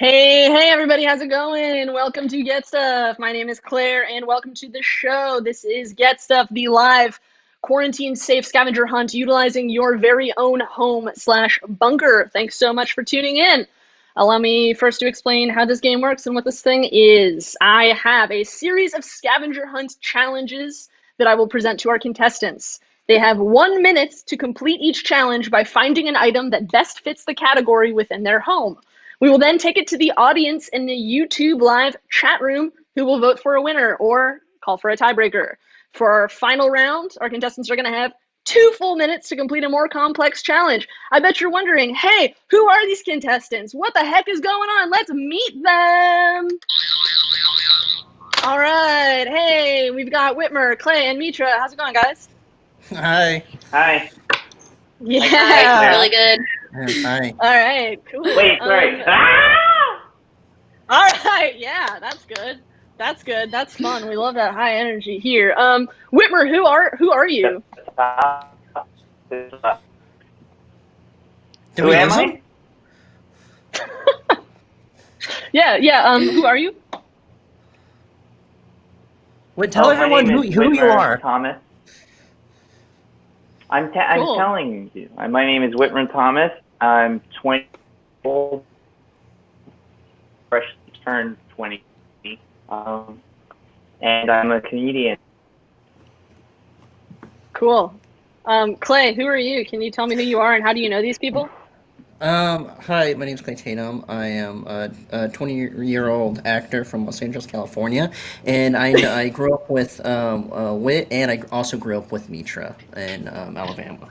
Hey everybody, how's it going? Welcome to Get Stuff. My name is Claire and welcome to the show. This is Get Stuff, the live quarantine safe scavenger hunt utilizing your very own home/bunker. Thanks so much for tuning in. Allow me first to explain how this game works and what this thing is. I have a series of scavenger hunt challenges that I will present to our contestants. They have 1 minute to complete each challenge by finding an item that best fits the category within their home. We will then take it to the audience in the YouTube live chat room who will vote for a winner or call for a tiebreaker. For our final round, our contestants are going to have 2 full minutes to complete a more complex challenge. I bet you're wondering, hey, who are these contestants? What the heck is going on? Let's meet them. All right. Hey, we've got Whitmer, Clay, and Mitra. How's it going, guys? Hi. Hi. Yeah. Hi, really good. Hi. All right, cool. Wait, sorry. All right, yeah, that's good. That's good. That's fun. We love that high energy here. Whitmer, who are you? Who am I? Yeah. Who are you? Wait, tell everyone who you are. Thomas. I'm telling you. My name is Whitmer Thomas. I'm 20 old, fresh turned 20, and I'm a comedian. Cool. Clay, who are you? Can you tell me who you are and how do you know these people? Hi, my name is Clay Tatum. I am a 20-year-old actor from Los Angeles, California, and I grew up with Whit, and I also grew up with Mitra in Alabama.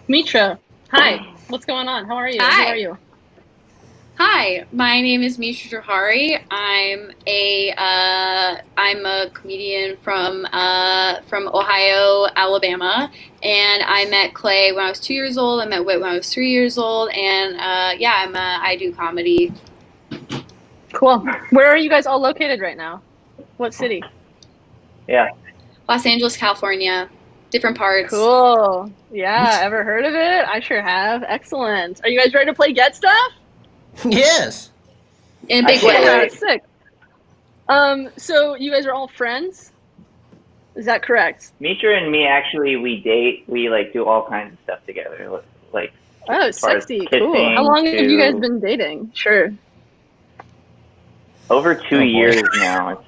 Mitra, hi. What's going on? How are you? Hi. Who are you? Hi, my name is Mitra Jouhari. I'm a comedian from Ohio, Alabama, and I met Clay when I was 2 years old. I met Whit when I was 3 years old, and I do comedy. Cool. Where are you guys all located right now? What city? Yeah. Los Angeles, California, different parts. Cool. Yeah, ever heard of it? I sure have. Excellent. Are you guys ready to play Get Stuff? Yes. In a big I can't way. wait. Sick. So you guys are all friends? Is that correct? Mitra and me, actually, we date. We do all kinds of stuff together. Oh, as far as sexy. Cool. How long have you guys been dating? Sure. Over 2 years now.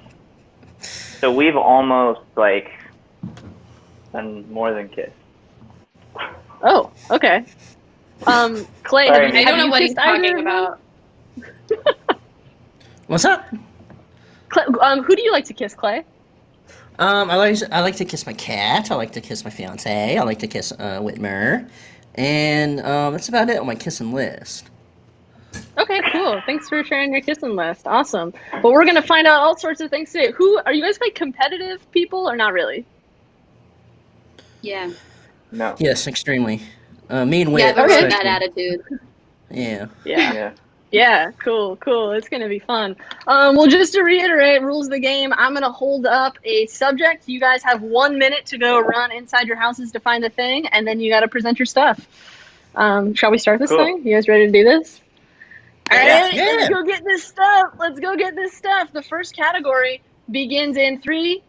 So we've almost done more than kiss. Oh, okay. Clay, Sorry, I don't know what he's kissed either talking of them? about. What's up? Clay, who do you like to kiss, Clay? I like to kiss my cat. I like to kiss my fiance. I like to kiss Whitmer, and that's about it on my kissing list. Okay, cool. Thanks for sharing your kissing list. Awesome. Well, we're gonna find out all sorts of things today. Who are you guys? Competitive people or not really? Yeah. No. Yes, extremely. Me and Whit. Yeah, but really especially. that attitude. Yeah. Yeah. Yeah, cool. It's going to be fun. Well, just to reiterate, rules of the game, I'm going to hold up a subject. You guys have 1 minute to go run inside your houses to find the thing, and then you got to present your stuff. Shall we start this thing? You guys ready to do this? All right, let's go get this stuff. The first category begins in 3,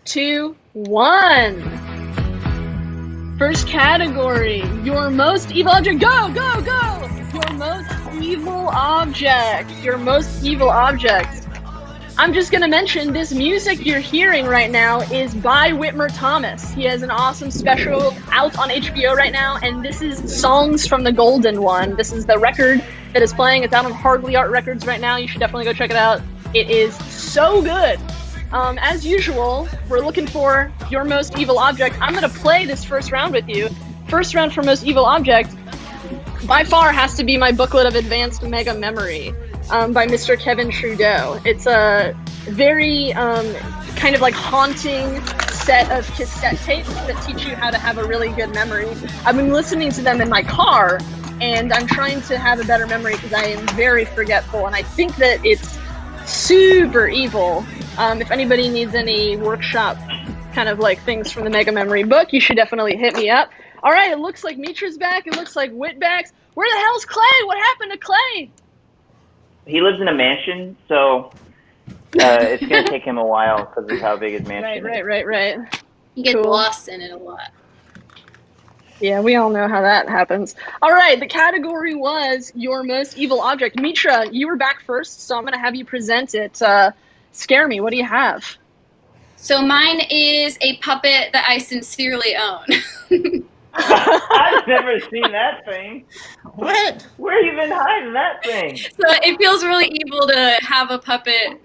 2, 1. First category, your most evil object. Go! Your most evil object. I'm just going to mention this music you're hearing right now is by Whitmer Thomas. He has an awesome special out on HBO right now, and this is Songs from the Golden One. This is the record that is playing. It's out on Hardly Art Records right now. You should definitely go check it out. It is so good. As usual, we're looking for your most evil object. I'm going to play this first round with you. First round for most evil object. by far has to be my booklet of Advanced Mega Memory by Mr. Kevin Trudeau. It's a very kind of like haunting set of cassette tapes that teach you how to have a really good memory. I've been listening to them in my car, and I'm trying to have a better memory because I am very forgetful, and I think that it's super evil. If anybody needs any workshop kind of like things from the Mega Memory book, you should definitely hit me up. All right, it looks like Mitra's back. It looks like Whit back. Where the hell's Clay? What happened to Clay? He lives in a mansion, so it's going to take him a while because of how big his mansion is. Right. You get Cool. lost in it a lot. Yeah, we all know how that happens. All right, the category was your most evil object. Mitra, you were back first, so I'm going to have you present it. Scare me. What do you have? So mine is a puppet that I sincerely own. I've never seen that thing. What? Where you been hiding that thing? So it feels really evil to have a puppet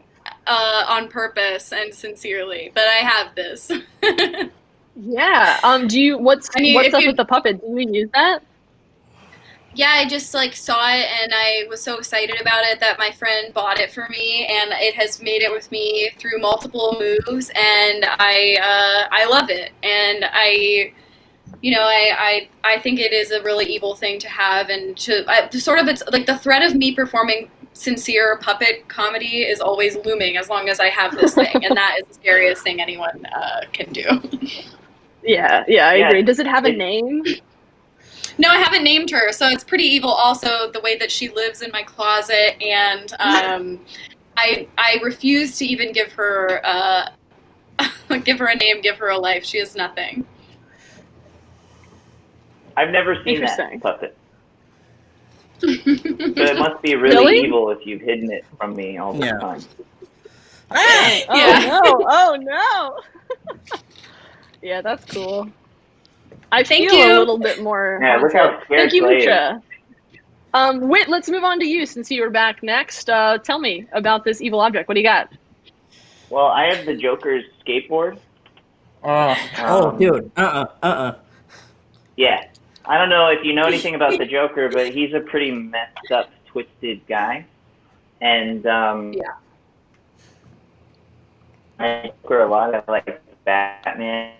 on purpose and sincerely, but I have this. Yeah. What's up with the puppet? Do you use that? Yeah, I just like saw it and I was so excited about it that my friend bought it for me, and it has made it with me through multiple moves, and I love it, and I think it is a really evil thing to have, and it's like the threat of me performing sincere puppet comedy is always looming as long as I have this thing, and that is the scariest thing anyone can do. Yeah, I agree. Does it have a name? No, I haven't named her, so it's pretty evil also, the way that she lives in my closet, and I refuse to even give her give her a name, give her a life. She is nothing. I've never seen that Interesting. puppet. So it must be really evil if you've hidden it from me all the time. Yeah. Oh no! Yeah, that's cool. I Thank feel you. a little bit more. Yeah, look how scared Thank you, Clay is. Mitra. Whit, let's move on to you since you were back next. Tell me about this evil object. What do you got? Well, I have the Joker's skateboard. Dude. Yeah. I don't know if you know anything about the Joker, but he's a pretty messed up, twisted guy. And I Joker a lot of like Batman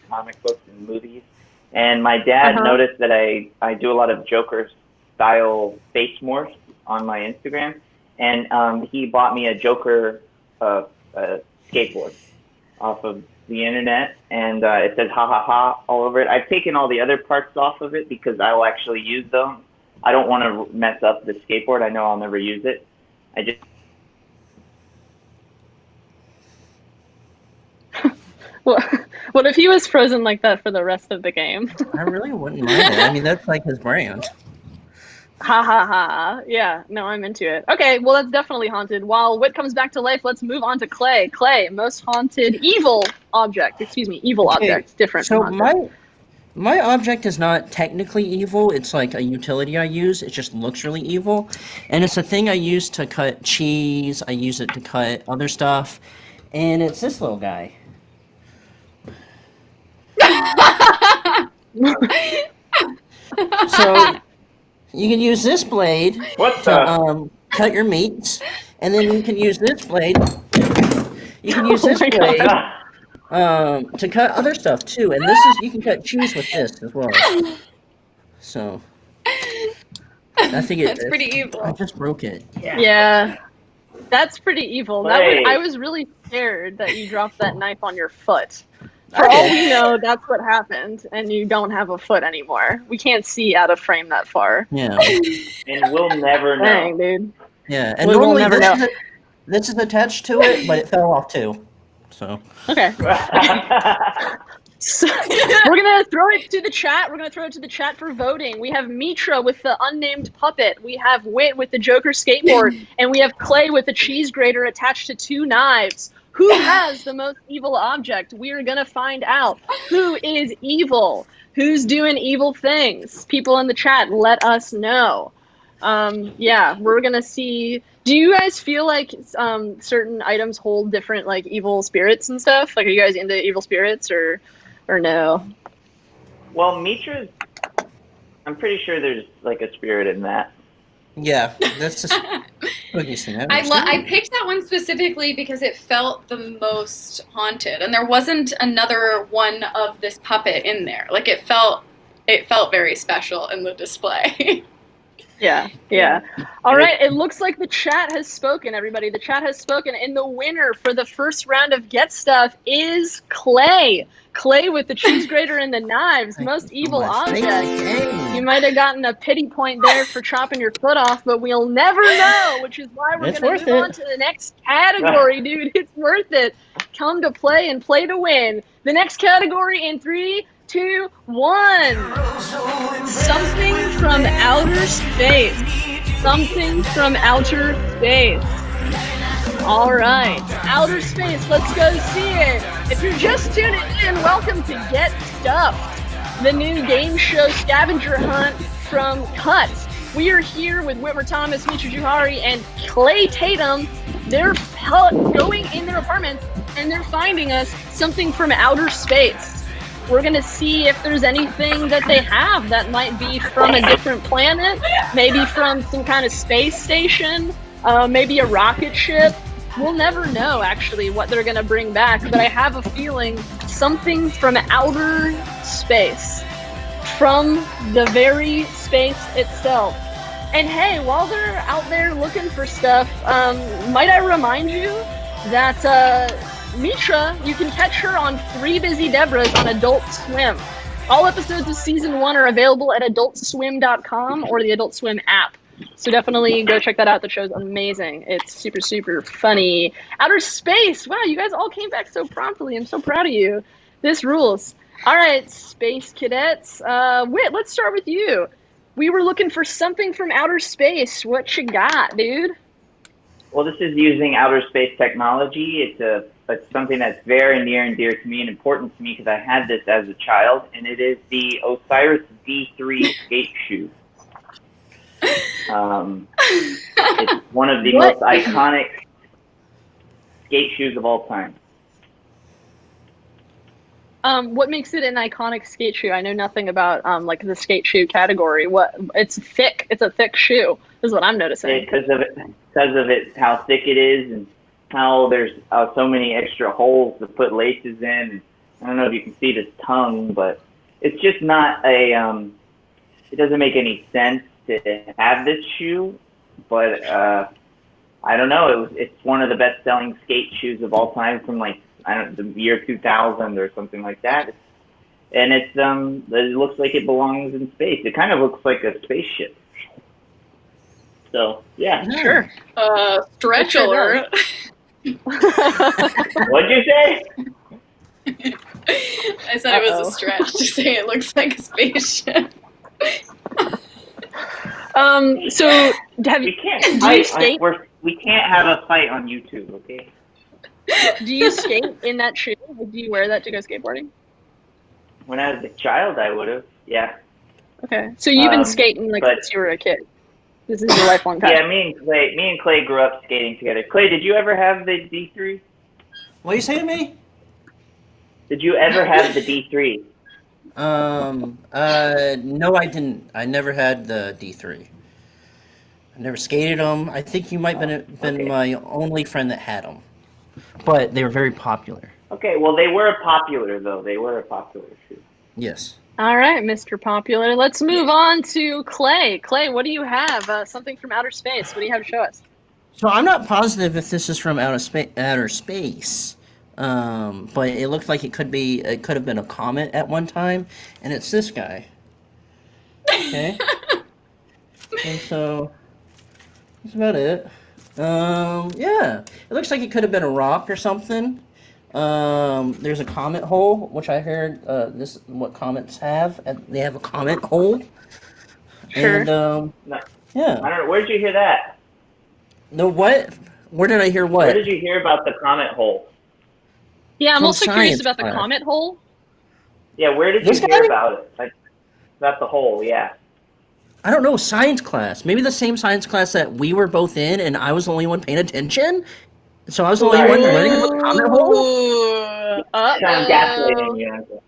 comic books and movies. And my dad noticed that I do a lot of Joker style face morphs on my Instagram, and he bought me a Joker skateboard off of the internet, and it says ha ha ha all over it. I've taken all the other parts off of it because I will actually use them. I don't want to mess up the skateboard. I know I'll never use it. I just What if he was frozen like that for the rest of the game? I really wouldn't mind it. I mean, that's like his brand. Ha ha ha. Yeah, no, I'm into it. Okay, well, that's definitely haunted. While Whit comes back to life, let's move on to Clay. Clay, most haunted evil object. Excuse me, evil object. Different. So from haunted. my object is not technically evil. It's like a utility I use. It just looks really evil. And it's a thing I use to cut cheese. I use it to cut other stuff. And it's this little guy. So you can use this blade to cut your meats, and then you can use this blade. You can use this blade to cut other stuff too, and you can cut cheese with this as well. So I think that's pretty evil. I just broke it. Yeah, that's pretty evil. Hey. I was really scared that you dropped that knife on your foot. For all we know, that's what happened, and you don't have a foot anymore. We can't see out of frame that far. Yeah. and we'll never know. Dang, dude. Yeah, and We will normally never know. this is attached to it, but it fell off too. So Okay. So, we're gonna throw it to the chat. We're gonna throw it to the chat for voting. We have Mitra with the unnamed puppet. We have Whit with the Joker skateboard, and we have Clay with the cheese grater attached to 2 knives. Who has the most evil object? We are gonna find out. Who is evil? Who's doing evil things? People in the chat, let us know. Yeah, we're gonna see. Do you guys feel like certain items hold different like evil spirits and stuff? Like, are you guys into evil spirits or no? Well, Mitra's I'm pretty sure there's like a spirit in that. Yeah, that's just what you say. I picked that one specifically because it felt the most haunted, and there wasn't another one of this puppet in there. Like it felt very special in the display. Yeah. All right, it looks like the chat has spoken, everybody. The chat has spoken, and the winner for the first round of Get Stuff is Clay. Clay with the cheese grater and the knives, most evil object. You might have gotten a pity point there for chopping your foot off, but we'll never know, which is why we're going to move on to the next category, dude. It's worth it. Come to play and play to win. The next category in 3, 2, 1. Something from outer space. Something from outer space. All right, outer space, let's go see it. If you're just tuning in, welcome to Get Stuffed, the new game show scavenger hunt from Cut. We are here with Whitmer Thomas, Mitra Jouhari, and Clay Tatum. They're going in their apartments, and they're finding us something from outer space. We're going to see if there's anything that they have that might be from a different planet, maybe from some kind of space station, maybe a rocket ship. We'll never know, actually, what they're going to bring back, but I have a feeling something from outer space, from the very space itself. And hey, while they're out there looking for stuff, might I remind you that Mitra, you can catch her on 3 Busy Debras on Adult Swim. All episodes of Season 1 are available at adultswim.com or the Adult Swim app. So definitely go check that out. The show's amazing. It's super, super funny. Outer space. Wow, you guys all came back so promptly. I'm so proud of you. This rules. All right, space cadets. Whit, let's start with you. We were looking for something from outer space. What you got, dude? Well, this is using outer space technology. It's something that's very near and dear to me and important to me because I had this as a child, and it is the Osiris D3 skate shoe. It's one of the most iconic skate shoes of all time. What makes it an iconic skate shoe? I know nothing about like the skate shoe category. It's thick. It's a thick shoe. Is what I'm noticing. Because of it, how thick it is, and how there's so many extra holes to put laces in. I don't know if you can see this tongue, but it's just not a. It doesn't make any sense to have this shoe, but I don't know. It's one of the best-selling skate shoes of all time from like the year 2000 or something like that. And it looks like it belongs in space. It kind of looks like a spaceship. So yeah, sure. Stretch alert. What'd you say? I said it was a stretch to say it looks like a spaceship. So do you skate? We can't have a fight on YouTube, okay? Do you skate in that shoe? Do you wear that to go skateboarding? When I was a child, I would have. Yeah. Okay, so you've been skating since you were a kid. This is your lifelong passion. Yeah, me and Clay grew up skating together. Clay, did you ever have the D3? What are you saying to me? Did you ever have the D3? No, I didn't. I never had the D3. I never skated them. I think you might have been my only friend that had them. But they were very popular. Okay, well, they were popular, though. They were a popular shoe. Yes. All right, Mr. Popular. Let's move on to Clay. Clay, what do you have? Something from outer space. What do you have to show us? So I'm not positive if this is from outer space. But it looked like it could have been a comet at one time, and it's this guy. Okay. And so that's about it. Yeah, it looks like it could have been a rock or something. There's a comet hole, which I heard this what comets have. They have a comet hole. Sure. And yeah. I don't know. Where did you hear that? No, what? Where did I hear what? Where did you hear about the comet hole? Yeah, I'm From also curious science about the class. comet hole. Yeah, where did you hear about it? Like, about the hole, yeah. I don't know, science class. Maybe the same science class that we were both in, and I was the only one paying attention? So I was the only one learning about the comet hole? Sound gaslighting you.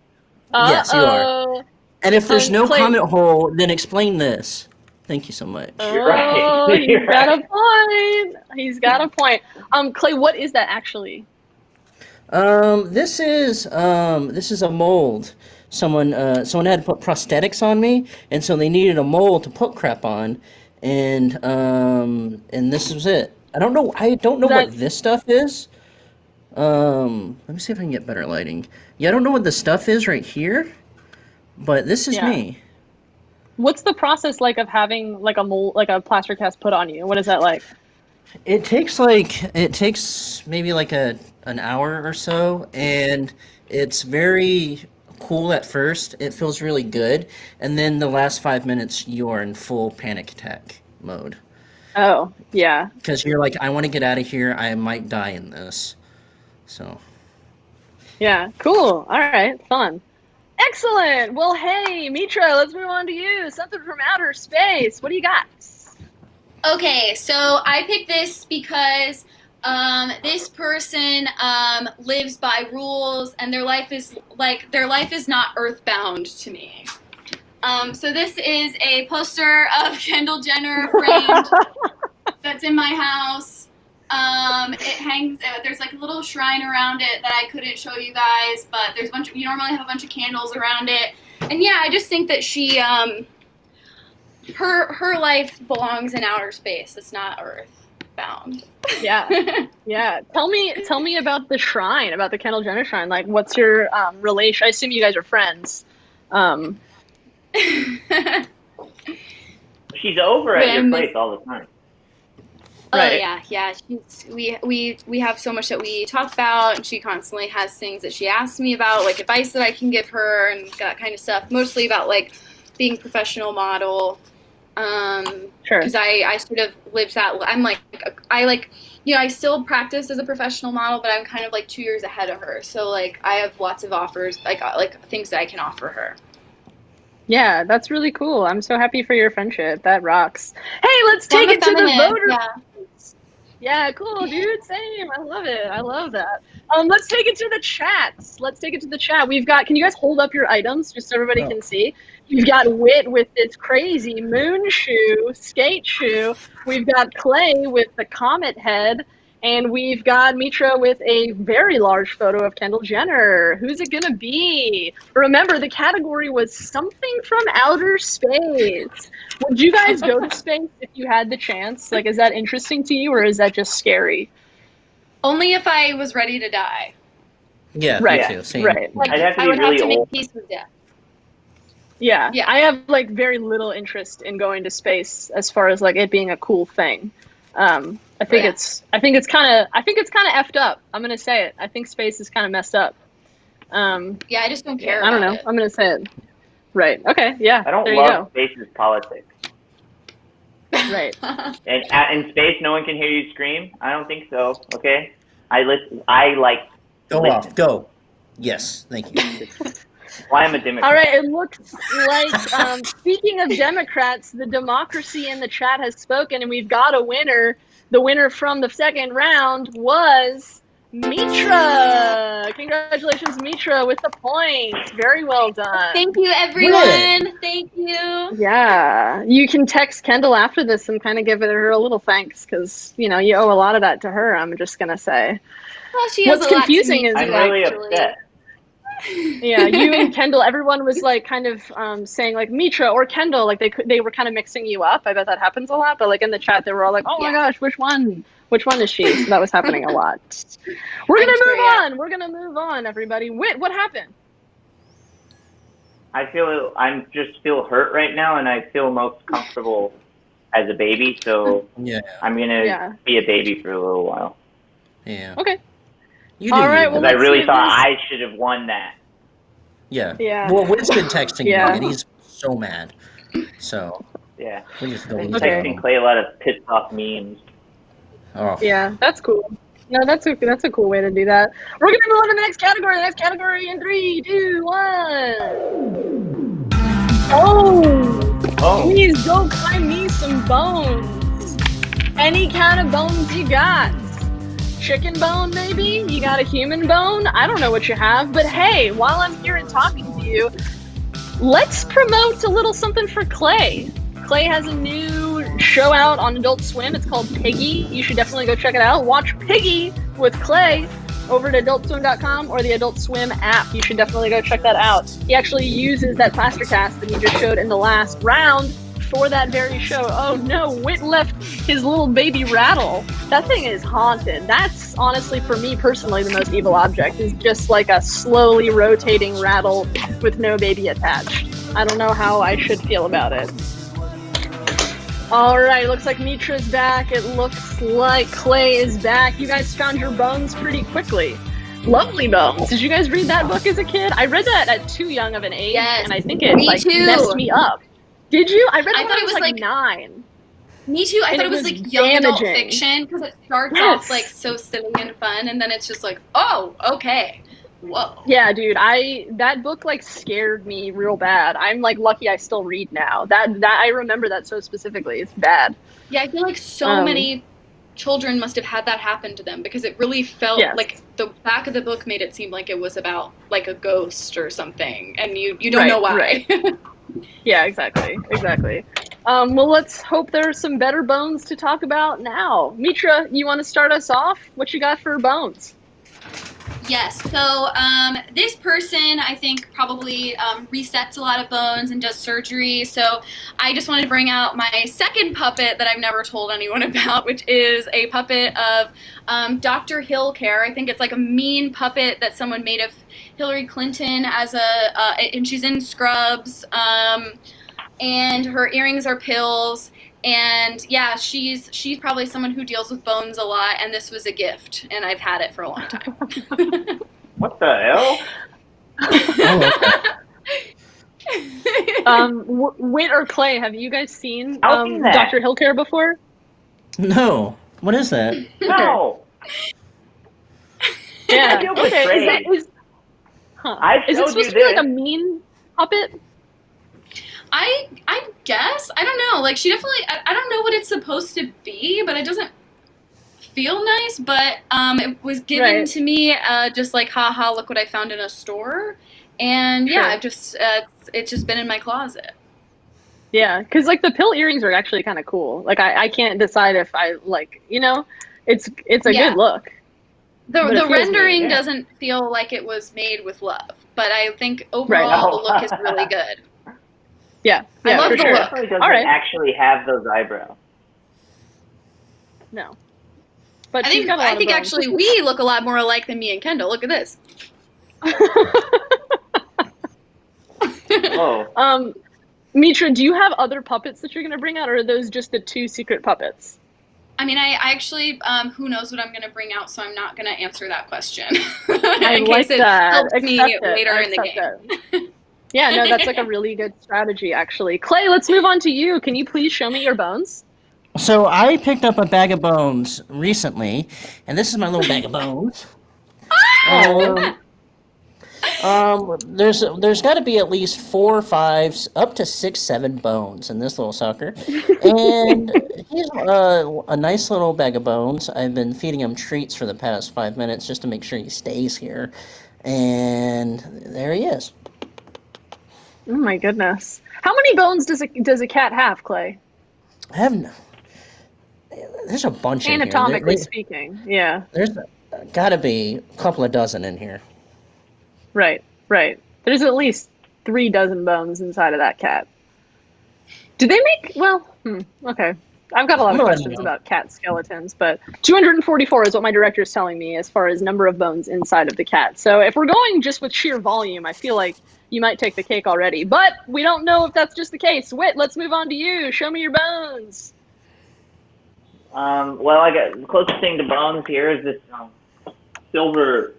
Yes, you are. And if there's no Clay- comment hole, then explain this. Thank you so much. You're right. Oh, he's You're got right. a point. He's got a point. Clay, what is that actually? This is a mold. Someone had to put prosthetics on me, and so they needed a mold to put crap on, and this was it. I don't know what this stuff is. Let me see if I can get better lighting. Yeah, I don't know what the stuff is right here, but this is me. What's the process like of having like a mold, like a plaster cast put on you? What is that like? It takes maybe like an hour or so, and it's very cool at first. It feels really good, and then the last 5 minutes you are in full panic attack mode. Oh, yeah. Because you're like, I want to get out of here. I might die in this. So. Yeah, cool. All right, fun. Excellent. Well, hey, Mitra, let's move on to you. Something from outer space. What do you got? Okay, so I picked this because this person lives by rules, and their life is not earthbound to me. So this is a poster of Kendall Jenner framed that's in my house. It hangs. There's like a little shrine around it that I couldn't show you guys, but there's you normally have a bunch of candles around it, and yeah, I just think that she her life belongs in outer space. It's not earthbound. Yeah, yeah. Tell me about the shrine, about the Kendall Jenner shrine. Like, what's your relation? I assume you guys are friends. She's over at your place all the time. Right. Oh yeah. We have so much that we talk about, and she constantly has things that she asks me about, like advice that I can give her, and that kind of stuff. Mostly about like being a professional model. Sure. Because I sort of lived that. I still practice as a professional model, but I'm kind of like 2 years ahead of her. So like I have lots of offers, like things that I can offer her. Yeah, that's really cool. I'm so happy for your friendship. That rocks. Hey, let's take it to the voter. Yeah, cool, dude. Same. I love it. I love that. Let's take it to the chat. We've got. Can you guys hold up your items just so everybody can see? We've got Whit with its crazy moon shoe, skate shoe. We've got Clay with the comet head. And we've got Mitra with a very large photo of Kendall Jenner. Who's it gonna be? Remember, the category was something from outer space. Would you guys go to space if you had the chance? Like, is that interesting to you, or is that just scary? Only if I was ready to die. Yeah, right. Me too. Same. Right. Like, I'd have to I be would really have to make old. peace with death. Yeah. Yeah. I have like very little interest in going to space as far as like it being a cool thing. I think it's kind of effed up. I'm gonna say it. I think space is kind of messed up. Yeah, I just don't care. I don't know. I'm gonna say it. Right. Okay. Yeah. I don't there love space's politics. Right. And in space, no one can hear you scream. I don't think so. Okay. I listen. I like. Go listen. off. Go. Yes. Thank you. Why I'm a Democrat. All right. It looks like speaking of Democrats, the democracy in the chat has spoken, and we've got a winner. The winner from the second round was Mitra. Congratulations, Mitra, with the point. Very well done. Thank you, everyone. Thank you. Yeah. You can text Kendall after this and kind of give her a little thanks because, you know, you owe a lot of that to her, I'm just going to say. Well, she has What's a lot to confusing me, is I'm like, really upset. yeah, you and Kendall, everyone was like kind of saying like Mitra or Kendall, like they were kind of mixing you up. I bet that happens a lot, but like in the chat they were all like, oh my gosh, which one is she? So that was happening a lot. We're gonna move on, everybody. Whit, what happened? I just feel hurt right now, and I feel most comfortable as a baby. So Yeah. I'm gonna be a baby for a little while. Yeah. Okay. You All do right, you. well, Because I let's really see thought this. I should have won that. Yeah. Yeah. Well, Whit's been texting Yeah. me, and he's so mad. So Yeah. we just go I'm easy Okay. on texting him. Clay a lot of pissed off memes. Oh. Yeah, that's cool. No, that's a cool way to do that. We're gonna move on to the next category. The next category in 3, 2, 1. Oh, please go find me some bones. Any kind of bones you got. Chicken bone, maybe? You got a human bone? I don't know what you have, but hey, while I'm here and talking to you, let's promote a little something for Clay. Clay has a new show out on Adult Swim. It's called Piggy. You should definitely go check it out. Watch Piggy with Clay over at adultswim.com or the Adult Swim app. You should definitely go check that out. He actually uses that plaster cast that he just showed in the last round for that very show. Oh no, Whit left his little baby rattle. That thing is haunted. That's honestly, for me personally, the most evil object, is just like a slowly rotating rattle with no baby attached. I don't know how I should feel about it. All right, looks like Mitra's back. It looks like Clay is back. You guys found your bones pretty quickly. Lovely Bones. Did you guys read that book as a kid? I read that at too young of an age, Yes, and I think it me like too. messed me up. Did you? I read it I when thought I it was was, like like, 9. Me too. I And thought it it was was like young adult damaging. fiction because it starts Yes. off like so silly and fun, and then it's just like, oh, okay, whoa. Yeah, dude, that book like scared me real bad. I'm like lucky I still read now. That I remember that so specifically. It's bad. Yeah, I feel like so many children must have had that happen to them because it really felt Yes. like the back of the book made it seem like it was about like a ghost or something, and you don't know why. Right. Yeah, exactly. Well, let's hope there's some better bones to talk about now. Mitra, you want to start us off? What you got for bones? Yes, so this person, I think, probably resets a lot of bones and does surgery. So I just wanted to bring out my second puppet that I've never told anyone about, which is a puppet of Dr. Hillcare. I think it's like a mean puppet that someone made of Hillary Clinton as and she's in scrubs, and her earrings are pills. And yeah, she's probably someone who deals with bones a lot, and this was a gift, and I've had it for a long time. What the hell? Whit or Clay, have you guys seen I've seen that. Dr. Hillcare before? No. What is that? No. Yeah. I feel Okay. betrayed. Is I it showed supposed you to be like this. a mean puppet? I guess. I don't know. Like, she definitely, I don't know what it's supposed to be, but it doesn't feel nice. But it was given Right. to me just like, haha, look what I found in a store. And yeah, Sure. I've just, it's just been in my closet. Yeah, because like the pill earrings are actually kind of cool. Like I can't decide if I like, it's a Yeah. good look. But it The feels rendering mean, yeah. doesn't feel like it was made with love. But I think overall the look is really good. Yeah, I love for the sure. look. Definitely doesn't All right. actually have those eyebrows. No, but I she's think got a lot of bones. actually we look a lot more alike than me and Kendall. Look at this. Oh. Mitra, do you have other puppets that you're going to bring out, or are those just the 2 secret puppets? I mean, I actually, who knows what I'm going to bring out, so I'm not going to answer that question. I in like case it that. helps me Accept it. later I in the accept game. it. Yeah, no, that's like a really good strategy, actually. Clay, let's move on to you. Can you please show me your bones? So I picked up a bag of bones recently, and this is my little bag of bones. There's got to be at least 4 or 5, up to 6, 7 bones in this little sucker, and he's a nice little bag of bones. I've been feeding him treats for the past 5 minutes just to make sure he stays here, and there he is. Oh my goodness! How many bones does a cat have, Clay? There's a bunch in here. Anatomically speaking, yeah. There's got to be a couple of dozen in here. Right. There's at least 3 dozen bones inside of that cat. Do they make? Well, okay. I've got a lot of questions about cat skeletons, but 244 is what my director is telling me as far as number of bones inside of the cat. So if we're going just with sheer volume, I feel like you might take the cake already. But we don't know if that's just the case. Whit, let's move on to you. Show me your bones. Well, I got the closest thing to bones here is this silver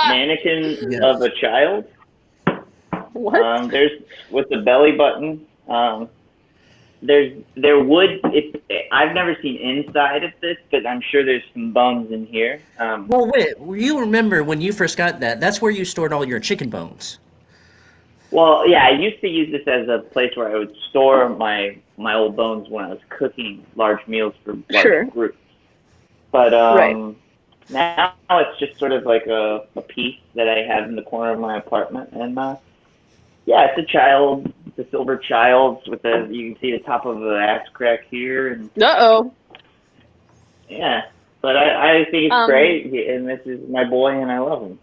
mannequin of a child. What? There's with the belly button. I've never seen inside of this, but I'm sure there's some bones in here. Well, wait, you remember when you first got that? That's where you stored all your chicken bones. Well, yeah, I used to use this as a place where I would store my old bones when I was cooking large meals for large groups. But now it's just sort of like a piece that I have in the corner of my apartment, and Yeah, it's a child. It's a silver child with you can see the top of the axe crack here. And, Uh-oh. yeah, but I think it's great, and this is my boy, and I love him.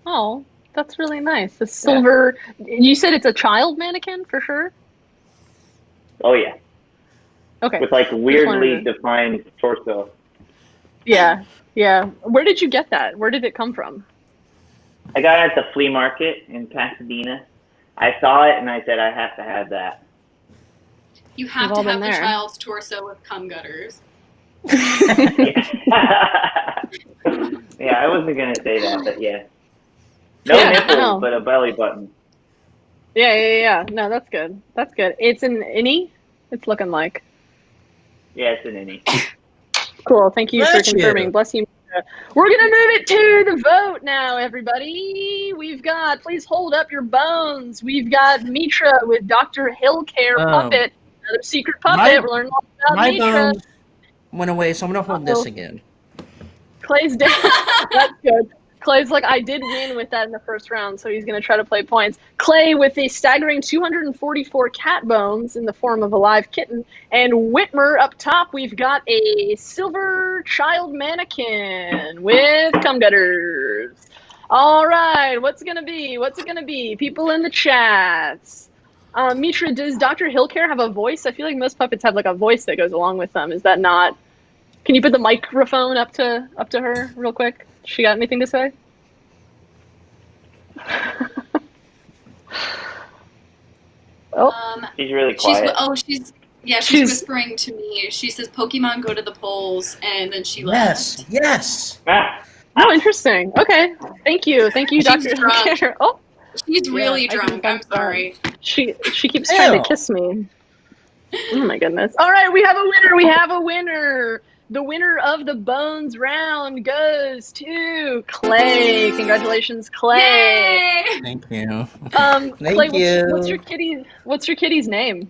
Oh, that's really nice. The silver. Yeah. You said it's a child mannequin for sure? Oh, yeah. Okay. With like weirdly defined torso. Yeah, yeah. Where did you get that? Where did it come from? I got it at the flea market in Pasadena. I saw it and I said, I have to have that. You have to have the child's torso with cum gutters. Yeah, I wasn't going to say that, but yeah. No nipples, but a belly button. Yeah. No, that's good. That's good. It's an innie? It's looking like. Yeah, it's an innie. Cool. Thank you for confirming. Bless you. We're going to move it to the vote now, everybody. We've got, please hold up your bones. We've got Mitra with Dr. Hillcare Puppet, another secret puppet. We're learning all about Mitra. My bones went away, so I'm going to hold this again. Clay's dead. That's good. Clay's like, I did win with that in the first round, so he's going to try to play points. Clay with a staggering 244 cat bones in the form of a live kitten. And Whitmer up top, we've got a silver child mannequin with cum gutters. All right, what's it going to be? What's it going to be? People in the chats. Mitra, does Dr. Hillcare have a voice? I feel like most puppets have like a voice that goes along with them. Is that not? Can you put the microphone up to her real quick? She got anything to say? She's really quiet. She's whispering to me. She says, "Pokemon go to the polls," and then she left. Yes. Oh, interesting. Okay, thank you, Dr. Drunk. Oh, she's really drunk. I'm sorry. She keeps trying to kiss me. Oh my goodness! All right, we have a winner. We have a winner. The winner of the Bones round goes to Clay. Congratulations, Clay. Yay! Thank you. Clay, what's your kitty's name?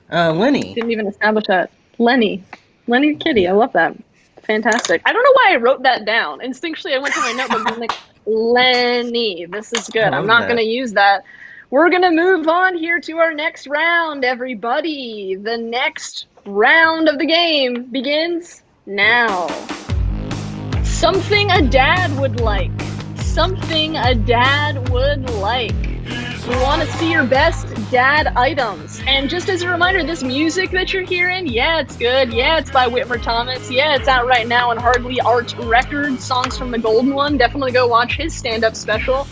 Lenny. Didn't even establish that. Lenny the kitty. I love that. Fantastic. I don't know why I wrote that down. Instinctually, I went to my notebook and I'm like, Lenny. This is good. I'm not going to use that. We're going to move on here to our next round, everybody. The next round of the game begins now. Something a dad would like. Something a dad would like. We want to see your best dad items. And just as a reminder, this music that you're hearing, yeah, it's good. Yeah, it's by Whitmer Thomas. Yeah, it's out right now on Hardly Art Records, Songs from the Golden One. Definitely go watch his stand-up special.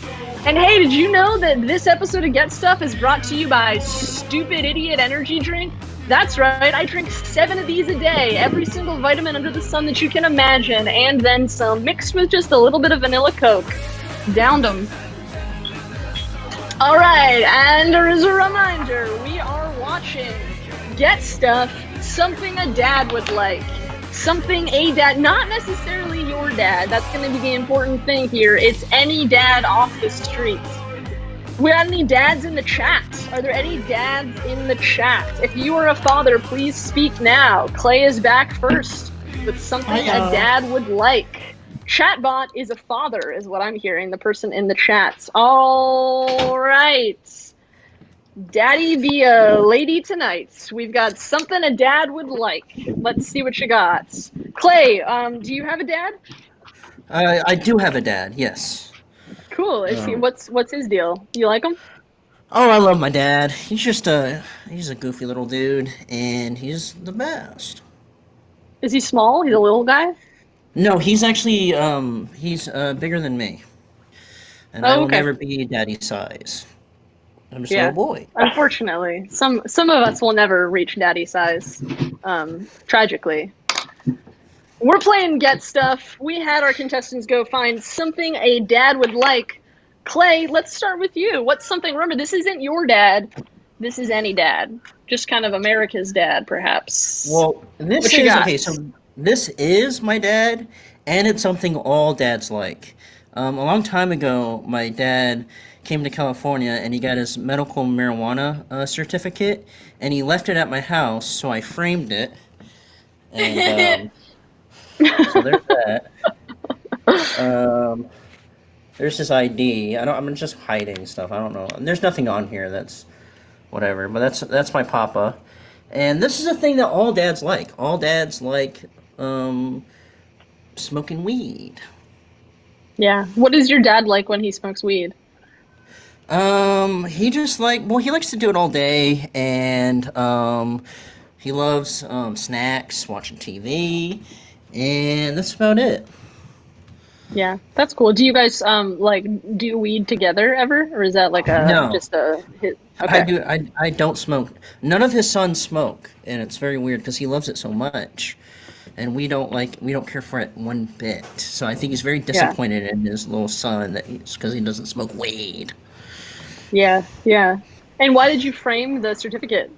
And hey, did you know that this episode of Get Stuff is brought to you by Stupid Idiot Energy Drink? That's right, I drink 7 of these a day, every single vitamin under the sun that you can imagine, and then some, mixed with just a little bit of vanilla Coke. Downed them. All right, and as a reminder, we are watching Get Stuff, Something a Dad Would Like. Something a dad, not necessarily your dad, that's going to be the important thing here. It's any dad off the streets. We got any dads in the chat? Are there any dads in the chat? If you are a father, please speak now. Clay is back first with something a dad would like. Chatbot is a father, is what I'm hearing, the person in the chats. All right. Daddy be a lady tonight. We've got something a dad would like. Let's see what you got. Clay, do you have a dad? I do have a dad, yes. Cool. What's his deal? You like him? Oh, I love my dad. He's just he's a goofy little dude, and he's the best. Is he small? He's a little guy? No, he's actually he's bigger than me, and I will never be daddy size. I'm just a little boy. Unfortunately, some of us will never reach daddy size. Tragically. We're playing Get Stuff. We had our contestants go find something a dad would like. Clay, let's start with you. What's something? Remember, this isn't your dad. This is any dad. Just kind of America's dad, perhaps. Well, this is okay. So this is my dad, and it's something all dads like. A long time ago, my dad came to California and he got his medical marijuana certificate, and he left it at my house, so I framed it. And so there's that. There's his ID. I'm just hiding stuff. I don't know. There's nothing on here that's whatever. But that's my papa. And this is a thing that all dads like. All dads like smoking weed. Yeah. What is your dad like when he smokes weed? He just he likes to do it all day, and he loves snacks, watching TV, and that's about it. Yeah, that's cool. Do you guys do weed together ever, or is that like No. just a hit? I Okay. do. I don't smoke. None of his sons smoke, and it's very weird because he loves it so much, and we don't care for it one bit. So I think he's very disappointed in his little son because he doesn't smoke weed. Yeah, yeah. And why did you frame the certificate?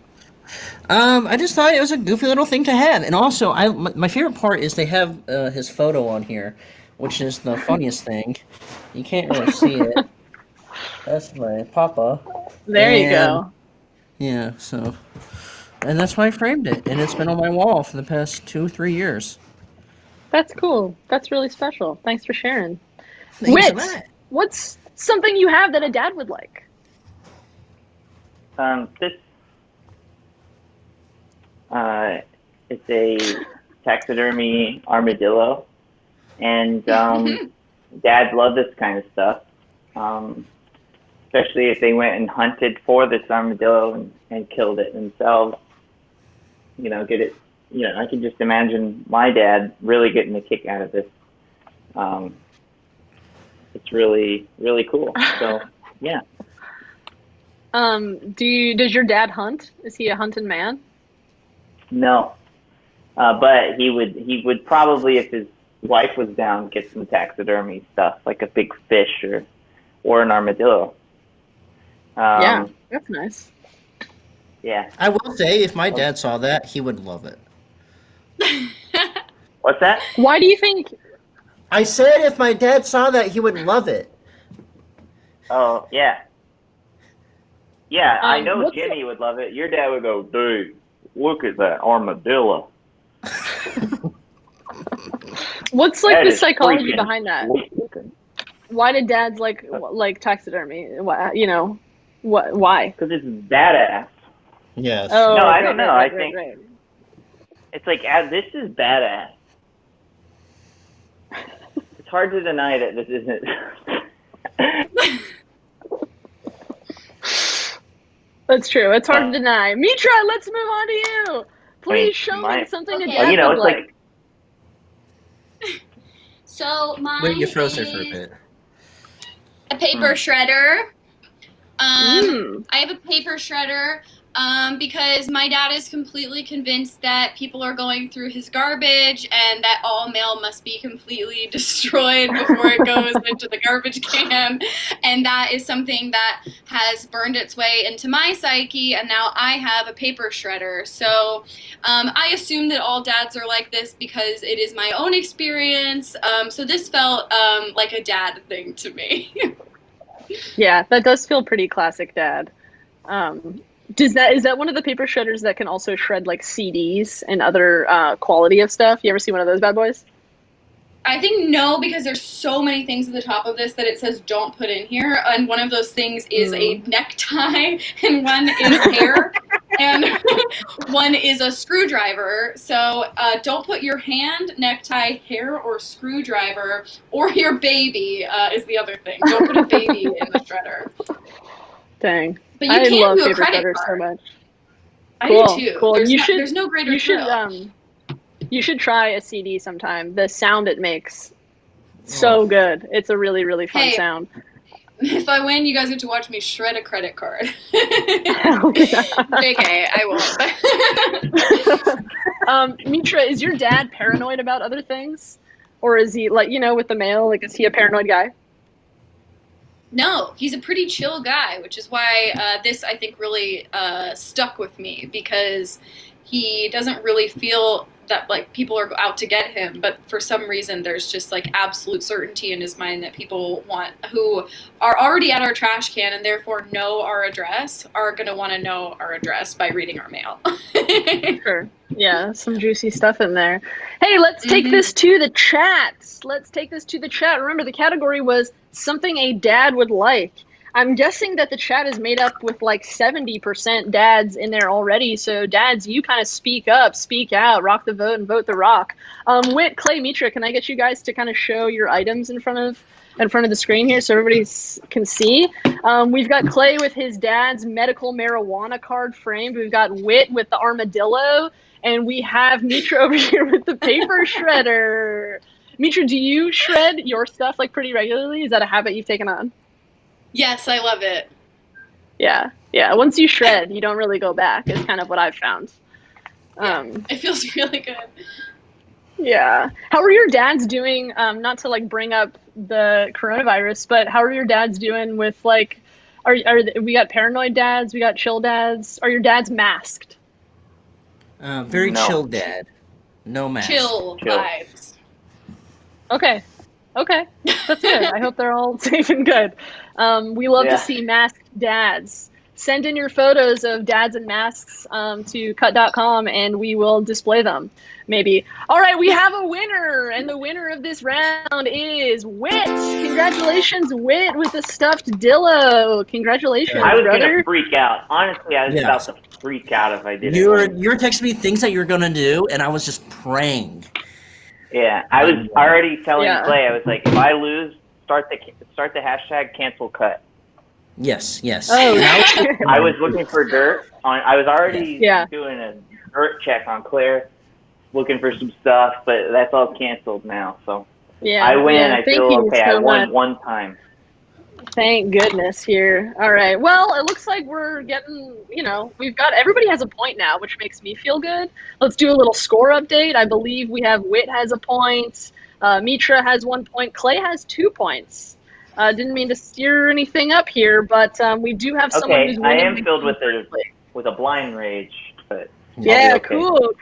I just thought it was a goofy little thing to have, and also my favorite part is they have his photo on here, which is the funniest thing. You can't really see it. That's my papa. There you And go. yeah, and that's why I framed it, and it's been on my wall for the past 2-3 years. That's cool. That's really special. Thanks for sharing. Thanks so Wit, much. what's something you have that a dad would like? This it's a taxidermy armadillo, and dads love this kind of stuff, especially if they went and hunted for this armadillo and killed it themselves. Get it. I can just imagine my dad really getting a kick out of this. It's really, really cool. So, yeah. Does your dad hunt? Is he a hunting man? No. But he would probably, if his wife was down, get some taxidermy stuff, like a big fish or an armadillo. Yeah, that's nice. Yeah. I will say, if my dad saw that, he would love it. What's that? Why do you think? I said if my dad saw that, he would love it. Oh, yeah. Yeah, I know what's Jimmy would love it. Your dad would go, dude, look at that armadillo. What's like That the is psychology freaking behind that? sweet. Why did dads like taxidermy? Why? What? Why? Because it's badass. Yes. Oh, No, I right, don't know. right, I right, think right. it's like, this is badass. It's hard to deny that this isn't. That's true. It's hard to deny. Mitra, let's move on to you. Please show me something a Okay. dad would it's like. So mine Wait, you froze there is for a bit. a paper shredder. Mm. I have a paper shredder because my dad is completely convinced that people are going through his garbage and that all mail must be completely destroyed before it goes into the garbage can. And that is something that has burned its way into my psyche, and now I have a paper shredder. So I assume that all dads are like this because it is my own experience. So this felt like a dad thing to me. Yeah, that does feel pretty classic dad. Is that one of the paper shredders that can also shred like CDs and other quality of stuff? You ever see one of those bad boys? I think no, because there's so many things at the top of this that it says don't put in here, and one of those things is a necktie, and one is hair, and one is a screwdriver. So don't put your hand, necktie, hair, or screwdriver, or your baby is the other thing. Don't put a baby in the shredder. Dang. But you I can love do a paper credit shredders so card. much. I Cool, do too. cool. There's no greater You should thrill. you should try a CD sometime. The sound it makes, so good. It's a really, really fun sound. If I win, you guys get to watch me shred a credit card. Hell yeah. JK, I won't. Mitra, is your dad paranoid about other things? Or is he, like, with the mail, like, is he a paranoid guy? No, he's a pretty chill guy, which is why this, I think, really stuck with me, because he doesn't really feel that, like, people are out to get him, but for some reason there's just, like, absolute certainty in his mind that people who are already at our trash can and therefore know our address are going to want to know our address by reading our mail. Sure. Yeah, some juicy stuff in there. Hey, let's take this to the chat. Remember, the category was something a dad would like. I'm guessing that the chat is made up with like 70% dads in there already. So dads, you kind of speak up, speak out, rock the vote, and vote the rock. Whit, Clay, Mitra, can I get you guys to kind of show your items in front of the screen here so everybody can see? We've got Clay with his dad's medical marijuana card framed. We've got Whit with the armadillo, and we have Mitra over here with the paper shredder. Mitra, do you shred your stuff like pretty regularly? Is that a habit you've taken on? Yes, I love it. Yeah. Once you shred, you don't really go back. Is kind of what I've found. It feels really good. Yeah. How are your dads doing? Not to like bring up the coronavirus, but how are your dads doing with like? We got paranoid dads? We got chill dads? Are your dads masked? Very chill dad. No mask. Chill vibes. Okay. That's good. I hope they're all safe and good. We love to see masked dads. Send in your photos of dads and masks to cut.com and we will display them, maybe. All right, we have a winner, and the winner of this round is Whit. Congratulations, Whit, with the stuffed Dillo. Congratulations, I was brother. going to freak out. Honestly, I was about to freak out if I didn't. You were texting me things that you were going to do, and I was just praying. Yeah, I was already telling Clay, I was like, if I lose, start the hashtag cancel cut. Yes. Oh, I was looking for dirt. I was already doing a dirt check on Claire, looking for some stuff, but that's all canceled now. So I win. I feel okay. I won one time. Thank goodness here. All right. Well, it looks like we're getting, everybody has a point now, which makes me feel good. Let's do a little score update. I believe we have Whit has a point. Mitra has 1 point. Clay has 2 points. Didn't mean to steer anything up here, but we do have someone who's winning. I am filled with a blind rage, but cool.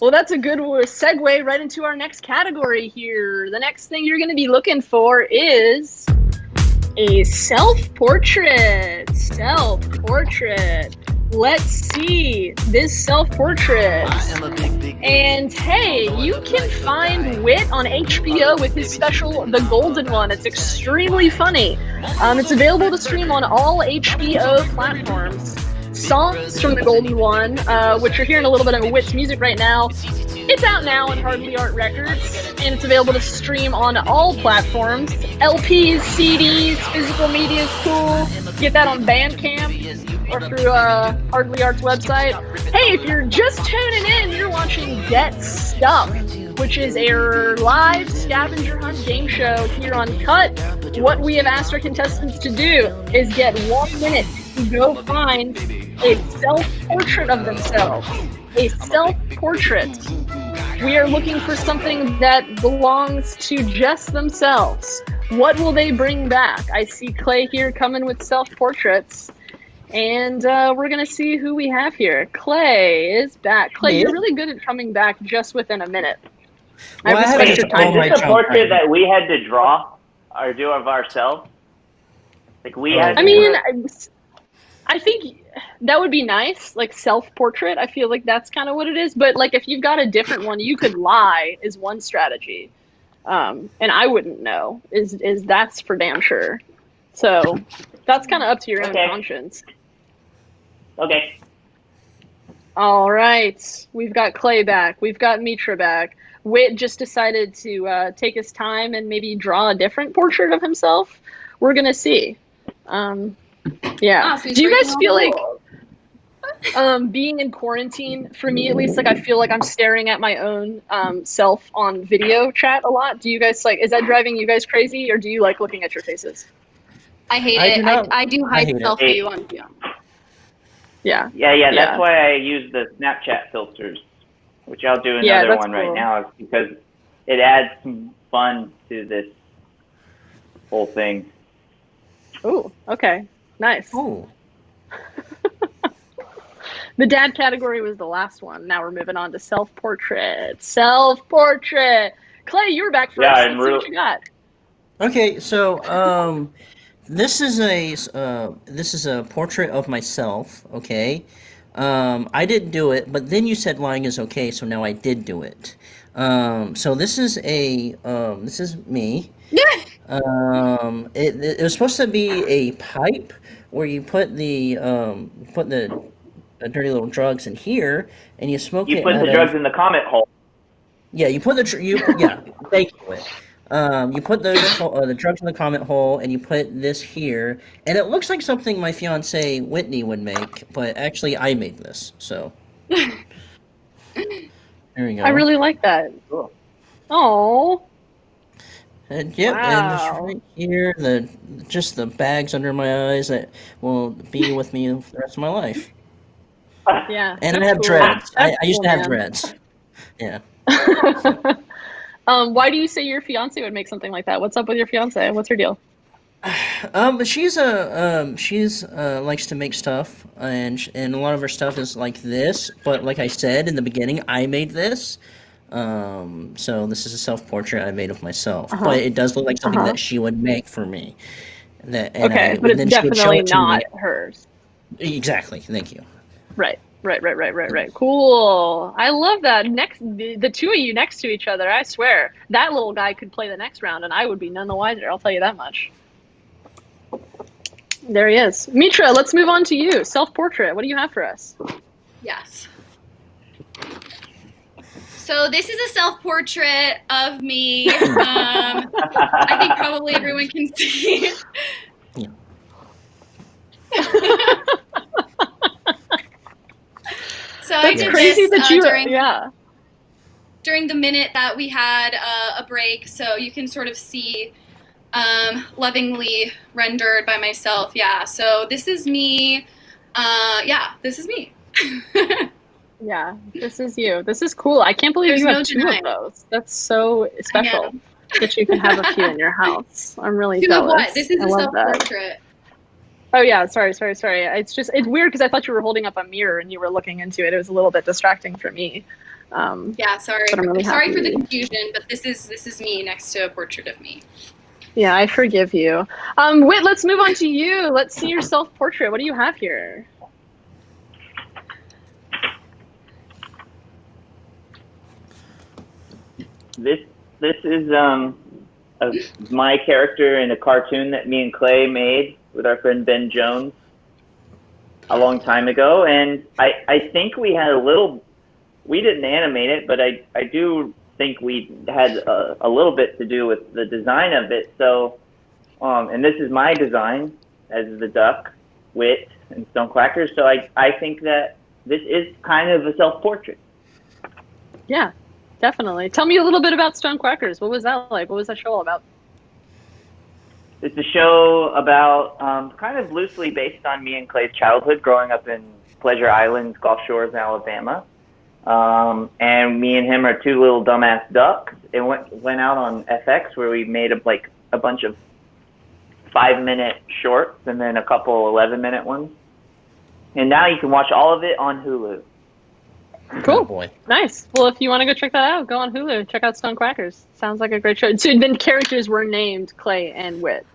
Well, that's a good segue right into our next category here. The next thing you're going to be looking for is a self-portrait. Let's see this self-portrait. And hey, you can find Whit on HBO with his special The Golden One. It's extremely funny. It's available to stream on all HBO platforms. Songs from The Golden One, which you're hearing a little bit of Whit's music right now. It's out now on Hardly Art Records, and it's available to stream on all platforms. LPs, CDs, physical media is cool. Get that on Bandcamp or through Hardly Art's website. Hey, if you're just tuning in, you're watching Get Stuffed, which is a live scavenger hunt game show here on Cut. What we have asked our contestants to do is get 1 minute to go find a self-portrait of themselves. A self-portrait. We are looking for something that belongs to just themselves. What will they bring back? I see Clay here coming with self-portraits. And we're going to see who we have here. Clay is back. Clay, you're really good at coming back just within a minute. Well, Is this a portrait that we had to draw or do of ourselves? Like we had I think that would be nice, like self-portrait. I feel like that's kind of what it is. But like if you've got a different one, you could lie is one strategy. And I wouldn't know. Is that's for damn sure. So that's kind of up to your own conscience. Okay. All right. We've got Clay back. We've got Mitra back. Whit just decided to take his time and maybe draw a different portrait of himself. We're going to see. Yeah. Do you guys feel like being in quarantine, for me at least, like I feel like I'm staring at my own self on video chat a lot? Do you guys is that driving you guys crazy, or do you like looking at your faces? I hate it. I do hide selfie on film. Yeah. Yeah. That's why I use the Snapchat filters, which I'll do another one right now, because it adds some fun to this whole thing. Ooh, okay. Nice. Ooh. The dad category was the last one. Now we're moving on to self-portrait. Self-portrait. Clay, you were back first. Let's see what you got. Okay, so this is a portrait of myself. Okay, I didn't do it, but then you said lying is okay, so now I did do it. So this is this is me. It was supposed to be a pipe where you put the dirty little drugs in here, and you smoke You it put out the of. drugs in the comet hole. Yeah, you put yeah, thank you. You put the drugs in the comment hole, and you put this here, and it looks like something my fiance Whitney would make, but actually I made this. So there we go. I really like that. Cool. Oh. And yep, and this Wow. right here, just the bags under my eyes that will be with me for the rest of my life. Yeah. And I that's have cool. dreads. I That's used cool, to have man. dreads. Yeah. Why do you say your fiance would make something like that? What's up with your fiance? What's her deal? She's likes to make stuff, and a lot of her stuff is like this. But like I said in the beginning, I made this. So this is a self-portrait I made of myself, Uh-huh. but it does look like something Uh-huh. that she would make for me. Okay, but it's Then she would show definitely it to me. not hers. Exactly. Thank you. Right. Cool. I love that. The two of you next to each other, I swear. That little guy could play the next round and I would be none the wiser, I'll tell you that much. There he is. Mitra, let's move on to you. Self-portrait. What do you have for us? Yes. So this is a self-portrait of me. I think probably everyone can see. Yeah. So I That's did crazy this that you during the minute that we had a break, so you can sort of see lovingly rendered by myself. Yeah, so this is me. This is me. Yeah, this is you. This is cool. I can't believe There's you no have two denying. of those. That's so special that you can have a few in your house. I'm really Two of jealous. what? This is I a love that. self-portrait. Oh yeah, sorry. It's weird because I thought you were holding up a mirror and you were looking into it. It was a little bit distracting for me. Yeah, sorry. But I'm really Sorry for the happy. confusion, but this is me next to a portrait of me. Yeah, I forgive you. Whit, let's move on to you. Let's see your self-portrait. What do you have here? This is my character in a cartoon that me and Clay made with our friend Ben Jones a long time ago, and I think we had we didn't animate it, but I do think we had a little bit to do with the design of it. So, and this is my design as the duck, Wit, and Stonequackers. So I think that this is kind of a self-portrait. Yeah, definitely. Tell me a little bit about Stonequackers. What was that like? What was that show all about? It's a show about kind of loosely based on me and Clay's childhood growing up in Pleasure Island, Gulf Shores, Alabama. And me and him are two little dumbass ducks. It went out on FX where we made a bunch of 5-minute shorts and then a couple 11-minute ones. And now you can watch all of it on Hulu. Cool. Oh boy. Nice. Well, if you want to go check that out, go on Hulu. Check out Stonequackers. Sounds like a great show. So then characters were named Clay and Wit.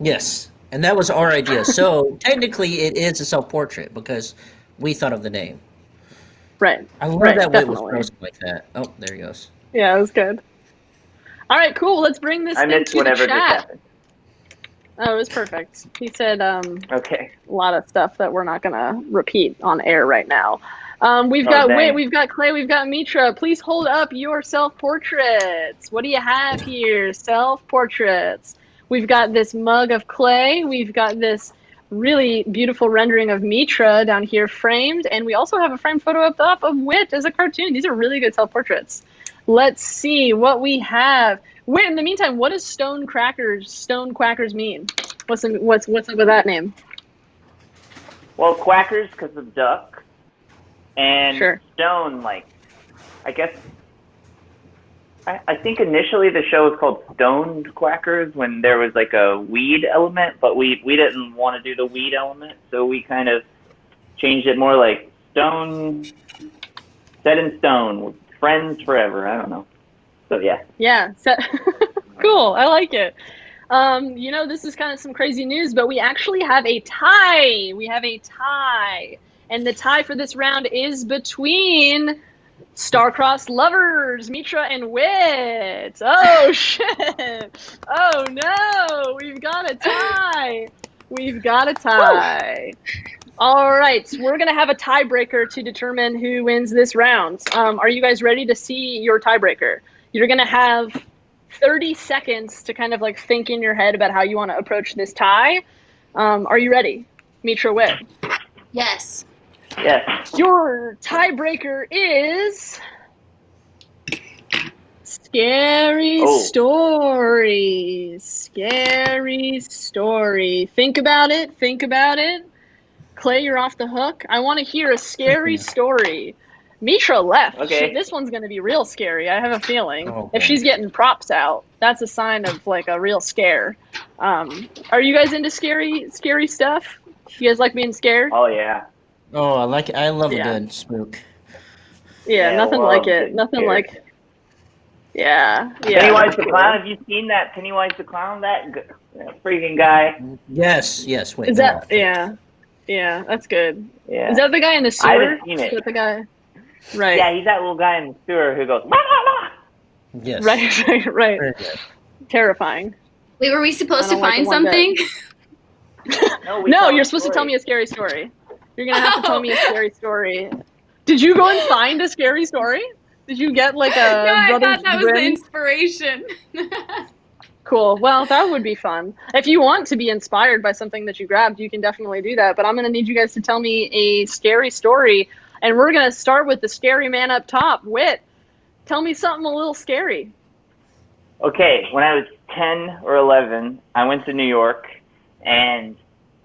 Yes, and that was our idea. So technically, it is a self-portrait because we thought of the name. Right. I love Right, that Whit was definitely. frozen like that. Oh, there he goes. Yeah, it was good. All right, cool. Let's bring this I thing missed to the whatever just chat. happened. Oh, it was perfect. He said Okay. a lot of stuff that we're not going to repeat on air right now. We've Oh, got dang. Wit, we've got Clay, we've got Mitra. Please hold up your self-portraits. What do you have here? Self-portraits. We've got this mug of Clay. We've got this really beautiful rendering of Mitra down here framed. And we also have a framed photo up top of Wit as a cartoon. These are really good self-portraits. Let's see what we have. Wait, in the meantime, what does Stonequackers mean? What's up with that name? Well, quackers because of duck, and Sure. stone, I guess, I think initially the show was called Stoned Quackers when there was a weed element, but we didn't want to do the weed element, so we kind of changed it more like stone, set in stone, friends forever, I don't know. So yeah. Yeah. Cool. I like it. This is kind of some crazy news, but we actually have a tie. We have a tie. And the tie for this round is between star-crossed lovers, Mitra and Wit. Oh, shit. Oh, no. We've got a tie. We've got a tie. All right. So we're going to have a tiebreaker to determine who wins this round. Are you guys ready to see your tiebreaker? You're going to have 30 seconds to kind of like think in your head about how you want to approach this tie. Are you ready? Mitra, Wit. Yes. Yes. Your tiebreaker is scary stories. Scary story. Think about it. Think about it. Clay, you're off the hook. I want to hear a scary story. Mitra left. Okay. This one's going to be real scary. I have a feeling. Oh, if she's getting props out, that's a sign of like a real scare. Are you guys into scary stuff? You guys like being scared? Oh yeah. Oh, I love a good spook. Yeah, nothing well, like it. Nothing scared. like. Yeah. Pennywise the Clown. Have you seen that Pennywise the Clown? That freaking guy. Yes. Wait. Is that? Yeah. Yeah, that's good. Yeah. Is that the guy in the sewer? I haven't seen it. Is that the guy? Right. Yeah, he's that little guy in the sewer who goes. Wah, wah, wah. Yes. Right. Very good. Terrifying. Wait, were we supposed I to don't like find the one something? No, you're supposed to tell me a scary story. You're gonna have to tell me a scary story. Did you go and find a scary story? Did you get like a No, I Brothers thought that was the Grimm? inspiration. Cool. Well, that would be fun. If you want to be inspired by something that you grabbed, you can definitely do that. But I'm going to need you guys to tell me a scary story. And we're going to start with the scary man up top. Wit, tell me something a little scary. Okay, when I was 10 or 11, I went to New York, and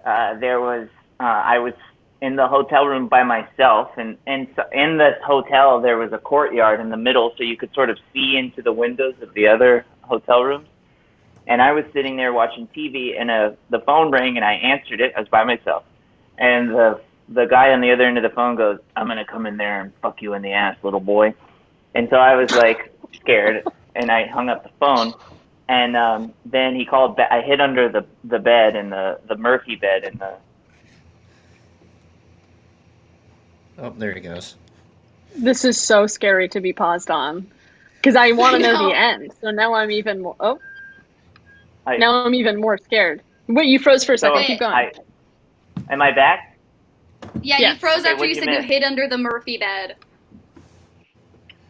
I was in the hotel room by myself, and so in this hotel there was a courtyard in the middle, so you could sort of see into the windows of the other hotel rooms. And I was sitting there watching TV, and the phone rang, and I answered it. I was by myself, and the guy on the other end of the phone goes, "I'm gonna come in there and fuck you in the ass, little boy." And so I was like scared, and I hung up the phone. And then he called back. I hid under the bed, in the Murphy bed, in the. Oh, there he goes. This is so scary to be paused on because I want to know the end. So now I'm even more. Oh. Now I'm even more scared. Wait, you froze for a second. Keep going. Am I back? Yeah, Yes. you froze Okay, after what'd you you said you miss? hid under the Murphy bed.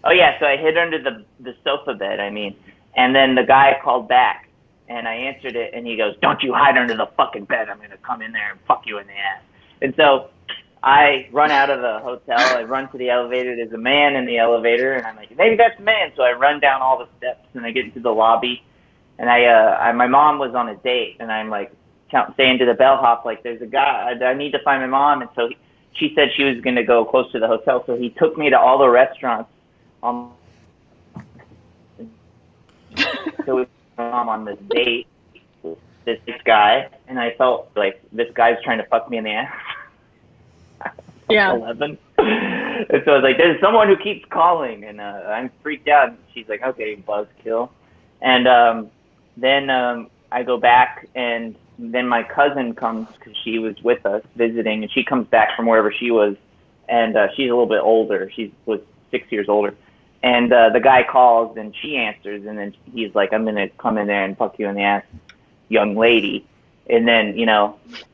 Oh yeah, so I hid under the sofa bed. And then the guy called back, and I answered it, and he goes, "Don't you hide under the fucking bed. I'm gonna come in there and fuck you in the ass." And so I run out of the hotel. I run to the elevator. There's a man in the elevator, and I'm like, maybe that's a man. So I run down all the steps, and I get into the lobby. And my mom was on a date, and I'm like saying to the bellhop, like, "There's a guy. I need to find my mom." And so she said she was going to go close to the hotel, so he took me to all the restaurants. So we my mom on this date with this guy, and I felt like this guy's trying to fuck me in the ass. Yeah. 11. And so I was like, "There's someone who keeps calling," and I'm freaked out. And she's like, "Okay, buzzkill." And then I go back, and then my cousin comes because she was with us visiting, and she comes back from wherever she was, and she's a little bit older. She was 6 years older. And the guy calls, and she answers, and then he's like, "I'm going to come in there and fuck you in the ass, young lady." And then,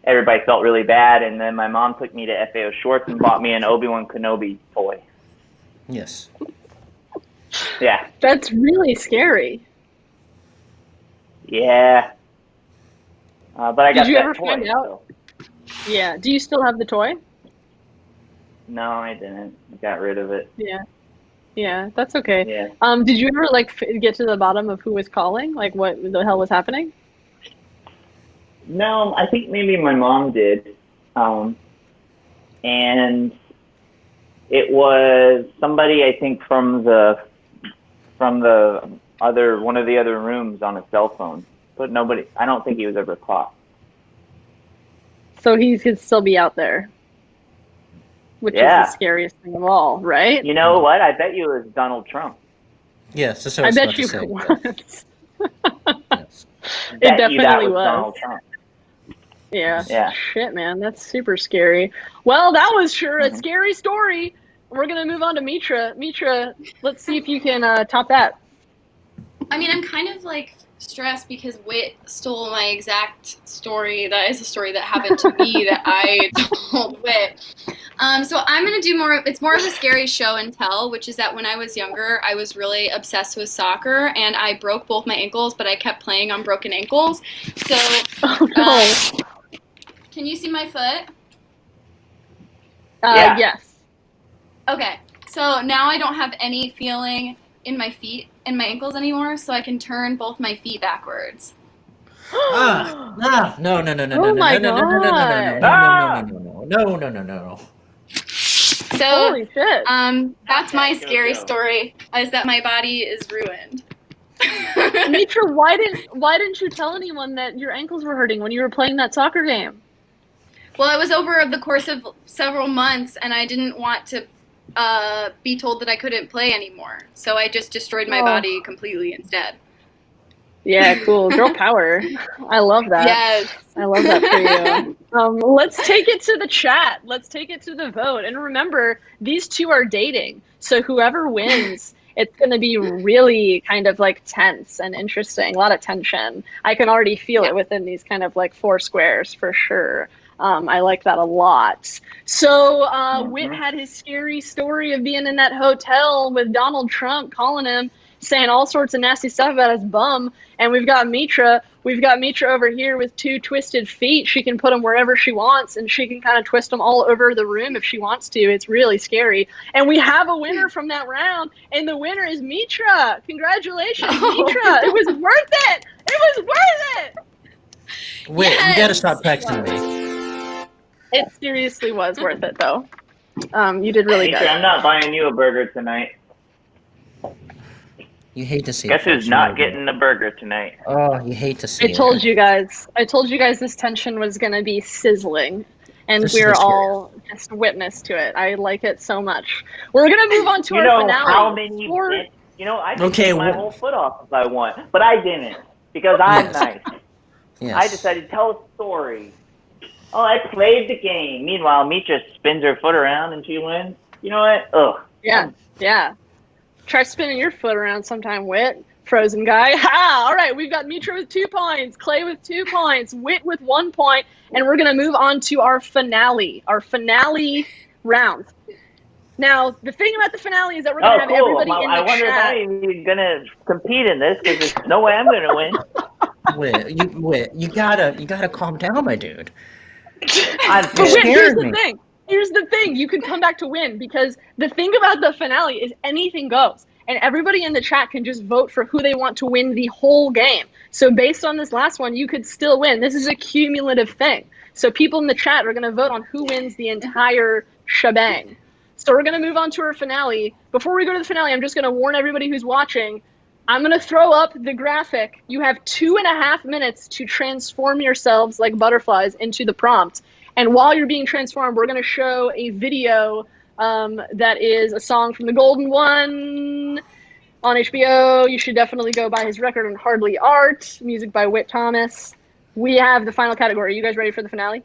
everybody felt really bad, and then my mom took me to FAO Schwartz and bought me an Obi-Wan Kenobi toy. Yes. Yeah. That's really scary. Yeah. But I got Did you that ever toy, find out? so. Yeah. Do you still have the toy? No, I didn't. I got rid of it. Yeah. Yeah, that's okay. Yeah. Did you ever get to the bottom of who was calling? Like what the hell was happening? No, I think maybe my mom did. And it was somebody, I think, from the other one of the other rooms on a cell phone. But nobody, I don't think he was ever caught. So he could still be out there, which is the scariest thing of all, right? You know what? I bet you it was Donald Trump. Yes, that's I what I was bet about you to say. it was. Yes. It bet you that definitely was was. Donald Trump. Yeah. Yeah. Shit, man. That's super scary. Well, that was sure a Mhm. scary story. We're going to move on to Mitra. Mitra, let's see if you can top that. I mean, I'm kind of like stressed because Whit stole my exact story. That is a story that happened to me that I told Whit. So I'm gonna do it's more of a scary show and tell, which is that when I was younger, I was really obsessed with soccer, and I broke both my ankles, but I kept playing on broken ankles. So, Oh, no. Can you see my foot? Yeah. Yes. Okay, so now I don't have any feeling in my feet and my ankles anymore, so I can turn both my feet backwards. No, no, no, no, no, no, Oh no, my no, no, no, no, no, no, God. no, no, no, no. So, Holy shit. that's my Go, scary go. story, is that my body is ruined. Mitra, why didn't you tell anyone that your ankles were hurting when you were playing that soccer game? Well, it was over the course of several months, and I didn't want to be told that I couldn't play anymore. So I just destroyed my body completely instead. Yeah, cool. Girl power. I love that. Yes. I love that for you. Let's take it to the chat. Let's take it to the vote. And remember, these two are dating. So whoever wins, it's going to be really kind of like tense and interesting. A lot of tension. I can already feel it within these kind of like four squares for sure. I like that a lot. So Whit had his scary story of being in that hotel with Donald Trump calling him, saying all sorts of nasty stuff about his bum. And we've got Mitra over here with two twisted feet. She can put them wherever she wants, and she can kind of twist them all over the room if she wants to. It's really scary. And we have a winner from that round, and the winner is Mitra. Congratulations, Mitra. It was worth it. It was worth it. Wait, you gotta stop texting me. It seriously was worth it, though. You did really Mitra, good. I'm not buying you a burger tonight. You hate to see Guess who's not getting the burger tonight? Oh, you hate to see I told you guys this tension was going to be sizzling, and This we're is scary. all just witness to it. I like it so much. We're going to move on to You our know finale. how many? I could Okay, take my whole foot off if I want, but I didn't because I'm nice. Yes. I decided to tell a story. Oh, I played the game. Meanwhile, Mitra spins her foot around and she wins. You know what? Ugh. Yeah. Try spinning your foot around sometime, Whit. Frozen guy. Ha! All right, we've got Mitra with 2 points, Clay with 2 points, Whit with 1 point, and we're going to move on to our finale round. Now, the thing about the finale is that we're going to have everybody in the I wonder chat. if I'm going to compete in this because there's no way I'm going to win. Wait, you gotta calm down, my dude. I'm But Whit, here's scared the me. thing. Here's the thing. You can come back to win because the thing about the finale is anything goes. And everybody in the chat can just vote for who they want to win the whole game. So based on this last one, you could still win. This is a cumulative thing. So people in the chat are going to vote on who wins the entire shebang. So we're going to move on to our finale. Before we go to the finale, I'm just going to warn everybody who's watching. I'm going to throw up the graphic. You have 2.5 minutes to transform yourselves like butterflies into the prompt. And while you're being transformed, we're going to show a video that is a song from the Golden One on HBO. You should definitely go buy his record on Hardly Art, music by Whit Thomas. We have the final category. Are you guys ready for the finale?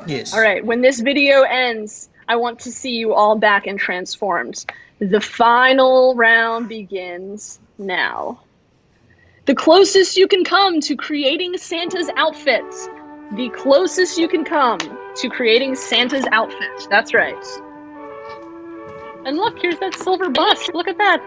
Yes. All right. When this video ends, I want to see you all back and transformed. The final round begins now. The closest you can come to creating Santa's outfit. The closest you can come to creating Santa's outfit. That's right. And look, here's that silver bus. Look at that.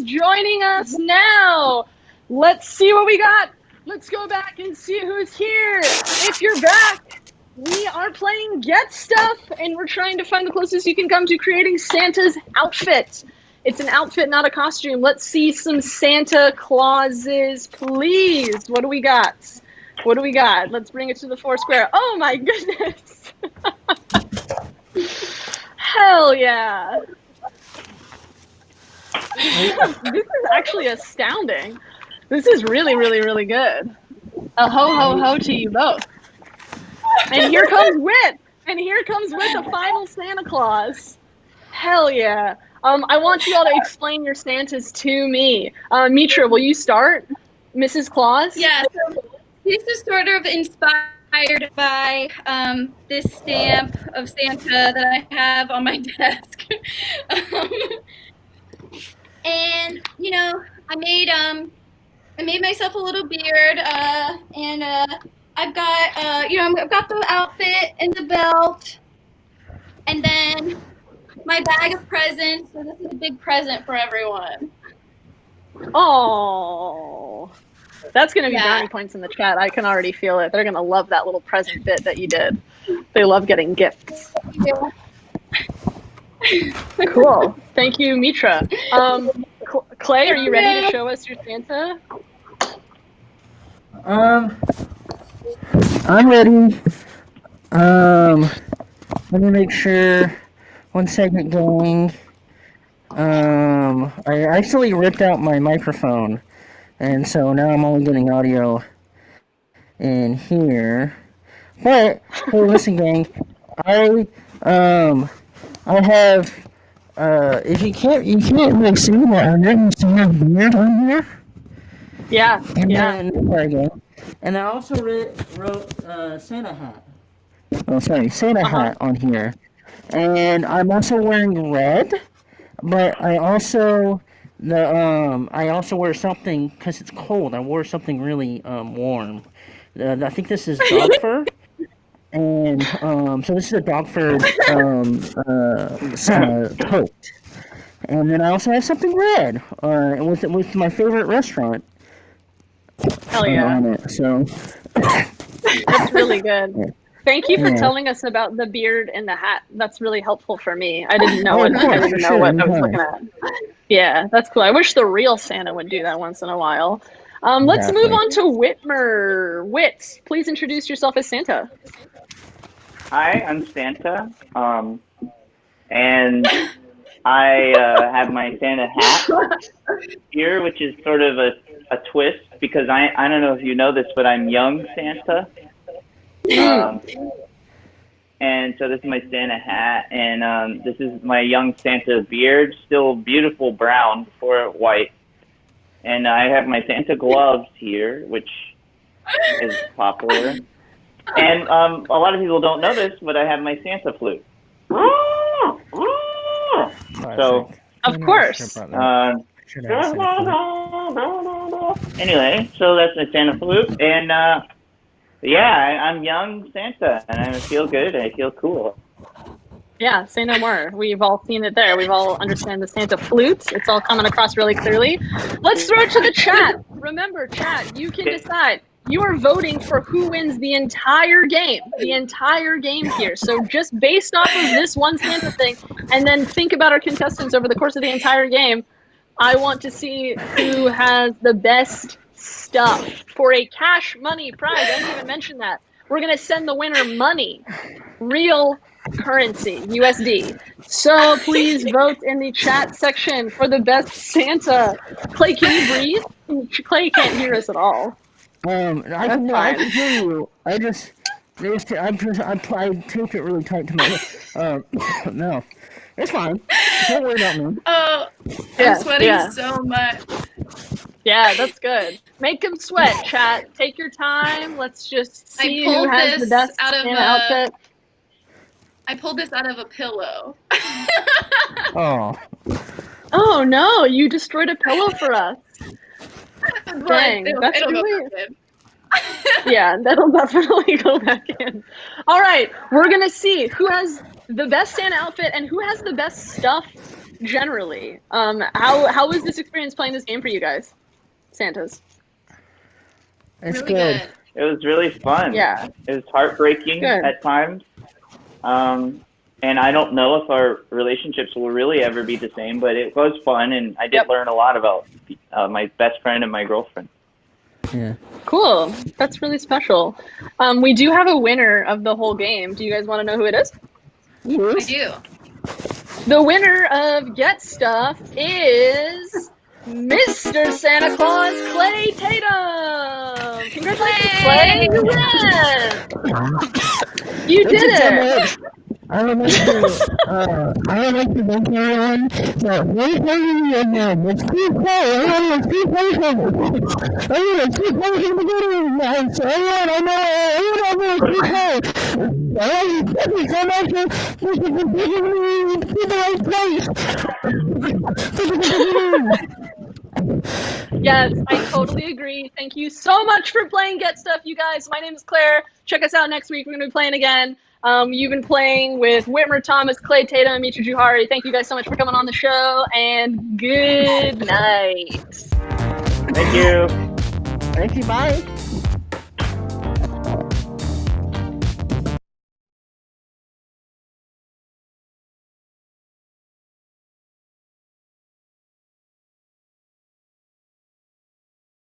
is joining us now. Let's see what we got. Let's go back and see who's here. If you're back, we are playing Get Stuff, and we're trying to find the closest you can come to creating Santa's outfit. It's an outfit, not a costume. Let's see some Santa Clauses, please. What do we got? What do we got? Let's bring it to the four square. Oh my goodness. Hell yeah. This is actually astounding. This is really, really, really good. A ho, ho, ho to you both. And here comes Whit. And here comes Whit, the final Santa Claus. Hell yeah. I want you all to explain your Santas to me. Mitra, will you start? Mrs. Claus? Yeah, so this is sort of inspired by this stamp of Santa that I have on my desk. And, you know, I made myself a little beard, and I've got, you know, I've got the outfit and the belt, and then my bag of presents. So this is a big present for everyone. Oh, that's going to be brownie points in the chat. I can already feel it. They're going to love that little present bit that you did. They love getting gifts. Yeah. Cool. Thank you, Mitra. Clay, are you ready to show us your Santa? I'm ready. Let me make sure. 1 second, gang. I actually ripped out my microphone, and so now I'm only getting audio in here. But hey, listen, gang. I have. If you can't really see that, I'm going to see a beard on here. Yeah. And yeah. then, there we go. And I also wrote Santa hat. Oh, sorry, Santa hat on here. And I'm also wearing red, but I also wear something because it's cold. I wore something really warm. I think this is dog fur. And so this is a dog fur coat. And then I also have something red with my favorite restaurant. Hell yeah. On it. So that's really good. Thank you for telling us about the beard and the hat. That's really helpful for me. I didn't know what I was looking at. Yeah, that's cool. I wish the real Santa would do that once in a while. Let's move on to Whitmer. Whit, please introduce yourself as Santa. Hi, I'm Santa, and I have my Santa hat here, which is sort of a twist because I don't know if you know this, but I'm young Santa. And so this is my Santa hat, and this is my young Santa beard, still beautiful brown before white. And I have my Santa gloves here, which is popular. And a lot of people don't know this, but I have my Santa flute. So, of course. Anyway, so that's my Santa flute, and yeah, I'm young Santa, and I feel good. I feel cool. Yeah, say no more. We've all seen it there. We've all understand the Santa flute. It's all coming across really clearly. Let's throw it to the chat. Remember, chat, you can decide. You are voting for who wins the entire game. The entire game here. So just based off of this one Santa thing, and then think about our contestants over the course of the entire game, I want to see who has the best stuff for a cash money prize. I didn't even mention that. We're going to send the winner money. Real currency, USD. So please vote in the chat section for the best Santa. Clay, can you breathe? Clay can't hear us at all. I can hear you. I taped it really tight to my no. It's fine. Don't worry about me. Oh, I'm sweating so much. Yeah, that's good. Make him sweat, chat. Take your time. Let's just see who has the best outfit. I pulled this out of a pillow. Oh. Oh no, you destroyed a pillow for us. Dang, that's it'll really... go back in. Yeah, that'll definitely go back in. All right, we're going to see who has the best Santa outfit and who has the best stuff generally. How was this experience playing this game for you guys? Santas. It's Really good. It was really fun. Yeah. It was heartbreaking Good. at times. And I don't know if our relationships will really ever be the same, but it was fun, and I did learn a lot about my best friend and my girlfriend. Yeah. Cool. That's really special. We do have a winner of the whole game. Do you guys want to know who it is? I do. The winner of Get Stuff is Mr. Santa Claus Clay Tatum. Congratulations, Clay! You win! You did it! I would like to thank everyone that was playing again. It's too cool. Everyone was too patient. Everyone was too patient to get in. So everyone, I know everyone was too cool. Thank you so much for taking me to the right place. Yes, I totally agree. Thank you so much for playing Get Stuff, you guys. My name is Claire. Check us out next week. We're going to be playing again. You've been playing with Whitmer Thomas, Clay Tatum, and Mitra Jouhari. Thank you guys so much for coming on the show, and good night. Thank you. Thank you, bye.